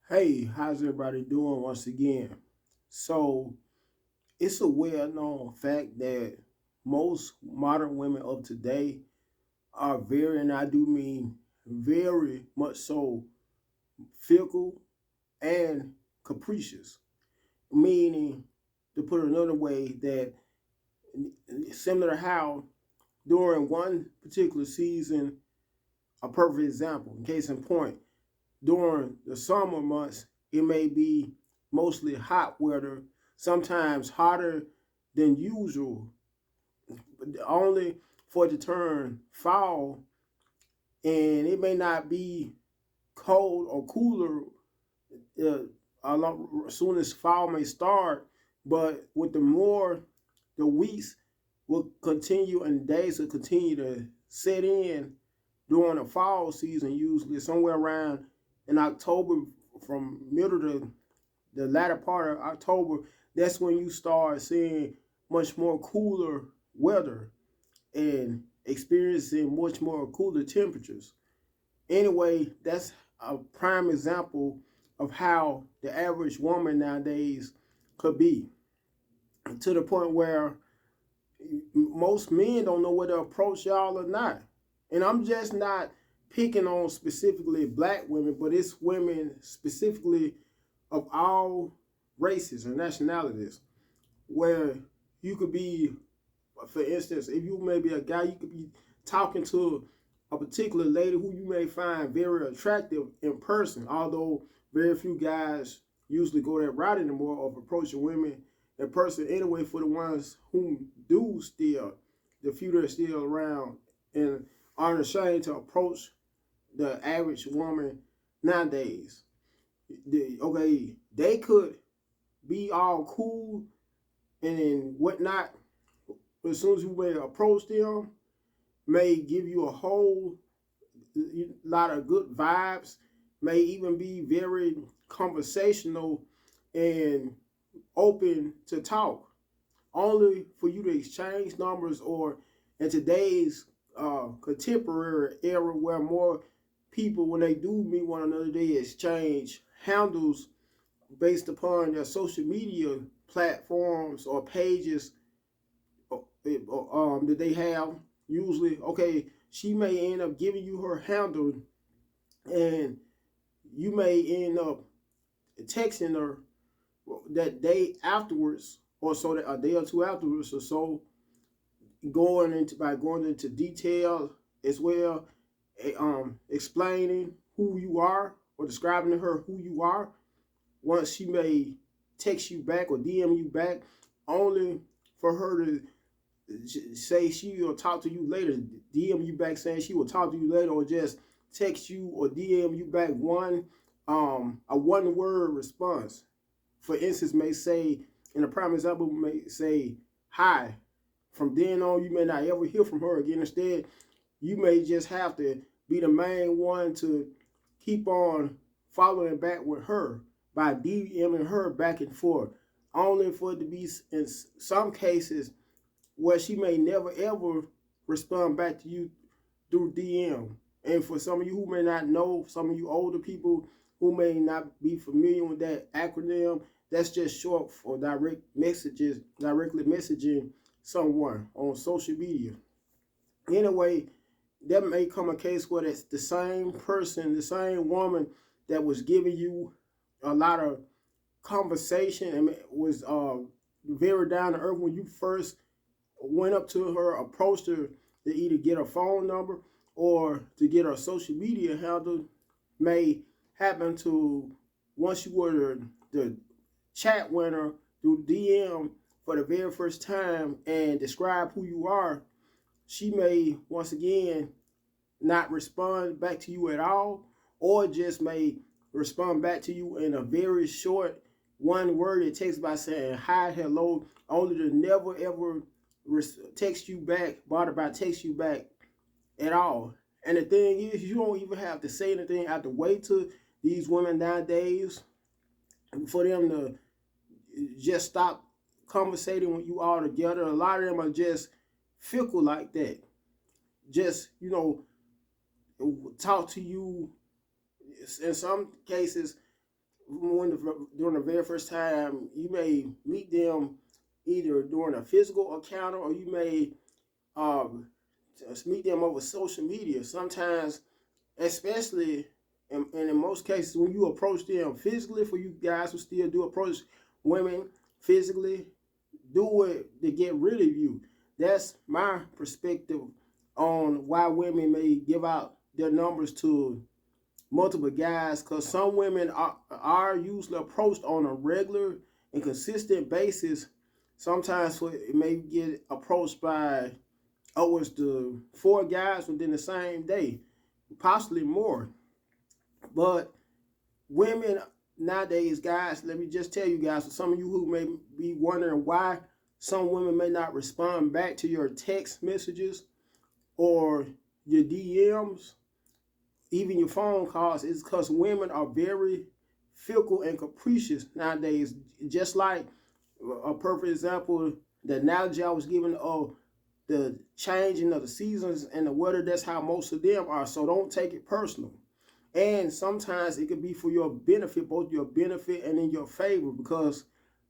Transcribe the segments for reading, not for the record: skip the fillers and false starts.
Hey, how's everybody doing once again? So, it's a well known fact that most modern women of today are very, and I do mean very much so, fickle and capricious. Meaning, to put it another way, that similar to how during one particular season, a perfect example, case in point, during the summer months, it may be mostly hot weather, sometimes hotter than usual, only for it to turn fall, and it may not be cold or cooler as soon as fall may start, but with the more the weeks will continue and days will continue to set in during the fall season, usually somewhere around in October, from middle to the latter part of October. That's when you start seeing much more cooler weather and experiencing much more cooler temperatures. Anyway, that's a prime example of how the average woman nowadays could be, to the point where most men don't know whether to approach y'all or not. And I'm just not picking on specifically black women, but it's women specifically of all races and nationalities, where you could be, for instance, if you may be a guy, you could be talking to a particular lady who you may find very attractive in person, although very few guys usually go that route anymore of approaching women in person anyway, for the ones who do still, the few that are still around and aren't ashamed to approach the average woman nowadays. Okay, they could be all cool and whatnot. As soon as you may approach them, may give you a whole lot of good vibes, may even be very conversational and open to talk, only for you to exchange numbers, or in today's contemporary era where more people, when they do meet one another, they exchange handles based upon their social media platforms or pages that they have. Usually, okay, she may end up giving you her handle, and you may end up texting her that day afterwards, or so that a day or two afterwards, or so, going into detail as well, explaining who you are or describing to her who you are. Once she may text you back or DM you back, only for her to say she will talk to you later, DM you back saying she will talk to you later, or just text you or DM you back a one word response. For instance, may say, in a prime example, may say hi. From then on, you may not ever hear from her again. Instead, you may just have to be the main one to keep on following back with her by DMing her back and forth, only for it to be in some cases where she may never ever respond back to you through DM. And for some of you who may not know, some of you older people who may not be familiar with that acronym, that's just short for direct messages, directly messaging someone on social media. Anyway, there may come a case where it's the same person, the same woman that was giving you a lot of conversation and was very down to earth when you first went up to her, approached her to either get her phone number or to get her social media handle, may happen to, once you were the chat winner through DM for the very first time and describe who you are, she may once again not respond back to you at all, or just may respond back to you in a very short one worded text by saying hi, hello, only to never ever text you back, bother about text you back at all. And the thing is, you don't even have to say anything. You have to wait till these women nowadays for them to just stop conversating with you all together. A lot of them are just fickle like that. Just, talk to you in some cases during the very first time, you may meet them either during a physical encounter, or you may um, just meet them over social media. Sometimes, especially and in most cases, when you approach them physically, for you guys who still do approach women physically, do it to get rid of you. That's my perspective on why women may give out their numbers to multiple guys, because some women are usually approached on a regular and consistent basis. Sometimes it may get approached by upwards to 4 guys within the same day, possibly more. But women nowadays, guys, let me just tell you guys, for some of you who may be wondering why some women may not respond back to your text messages or your DMs, even your phone calls, is because women are very fickle and capricious nowadays. Just like a perfect example, the analogy I was given of the changing of the seasons and the weather, that's how most of them are. So don't take it personal. And sometimes it could be for your benefit, both your benefit and in your favor, because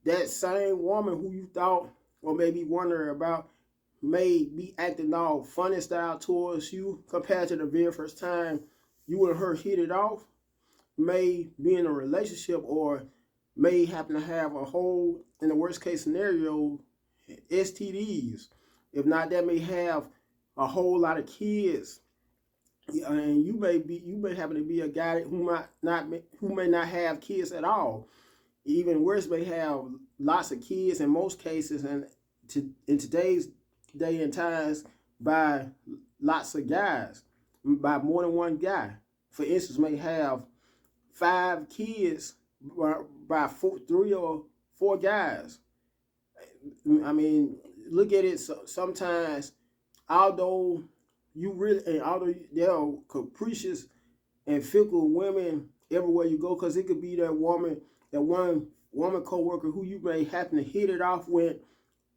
that same woman who you thought or maybe wondering about may be acting all funny style towards you compared to the very first time you and her hit it off, may be in a relationship, or may happen to have a whole, in the worst case scenario, STDs. If not, that may have a whole lot of kids, and you may happen to be a guy who may not have kids at all. Even worse, may have lots of kids in most cases, and in today's day and times, by lots of guys, by more than one guy. For instance, may have 5 kids by 3 or 4 guys. I mean, look at it. Sometimes, although there are capricious and fickle women everywhere you go, because it could be that one woman co-worker who you may happen to hit it off with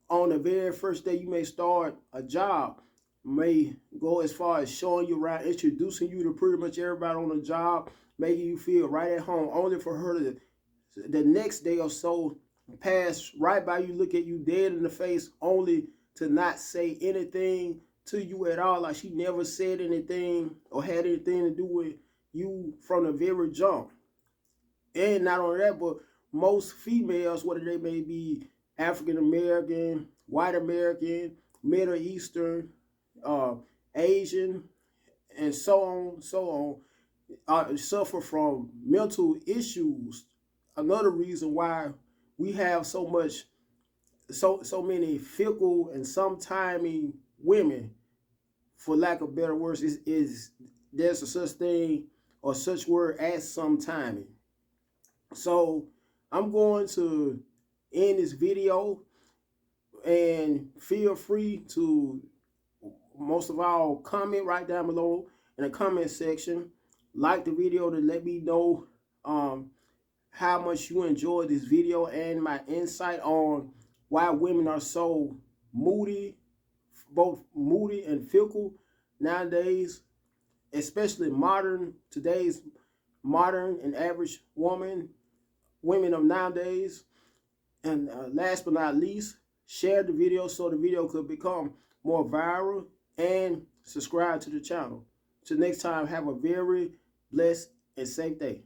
on the very first day you may start a job, may go as far as showing you around, introducing you to pretty much everybody on the job, making you feel right at home, only for her to the next day or so pass right by you, look at you dead in the face, only to not say anything to you at all, like she never said anything or had anything to do with you from the very jump. And not only that, but most females, whether they may be African American, white American, Middle Eastern, Asian, and so on, suffer from mental issues. Another reason why we have so many fickle and sometiming women, for lack of better words, is there's a such thing or such word as sometiming. So I'm going to end this video, and feel free to, most of all, comment right down below in the comment section. Like the video to let me know how much you enjoyed this video and my insight on why women are so moody, both moody and fickle nowadays, especially today's modern and average women of nowadays. And last but not least, share the video so the video could become more viral, and subscribe to the channel. Till next time, have a very blessed and safe day.